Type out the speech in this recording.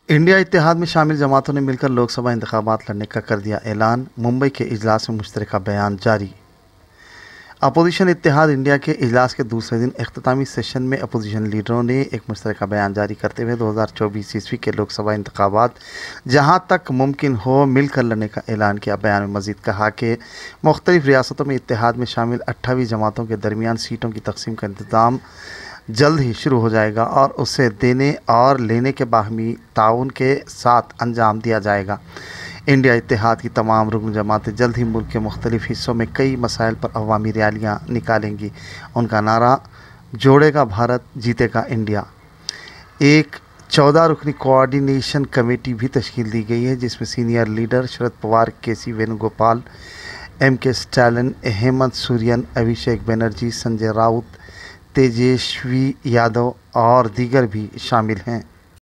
India इत्तेहाद में शामिल जमातों ने मिलकर लोकसभा इंतखाबात लड़ने का कर दिया ऐलान। मुंबई के इजलास में मुश्तरका बयान जारी। अपोजिशन इत्तेहाद इंडिया के इजलास के दूसरे दिन इख्तितामी सेशन में अपोजिशन लीडरों ने एक मुश्तरका बयान जारी करते हुए 2024 ईस्वी के लोकसभा इंतखाबात जहां तक मुमकिन हो मिलकर लड़ने का ऐलान किया। बयान में मज़ीद कहा कि मुख्तलिफ रियासतों में इत्तेहाद में शामिल 28 जमातों के दरमियान सीटों की तकसीम का इंतज़ाम जल्द ही शुरू हो जाएगा और उसे देने और लेने के बाहमी ताउन के साथ अंजाम दिया जाएगा। इंडिया इत्तेहाद की तमाम रुकन जमातें जल्द ही मुल्क के मुख्तलिफ हिस्सों में कई मसाइल पर अवामी रैलियाँ निकालेंगी। उनका नारा जोड़ेगा भारत जीतेगा इंडिया। एक 14 रुकनी कोऑर्डिनेशन कमेटी भी तश्कील दी गई है जिसमें senior leader Sharad Pawar, K C. Venugopal, M.K. Stalin, Hemant Soren, Abhishek Banerjee, Sanjay Raut, Tejashwi Yadav और दीगर भी शामिल हैं।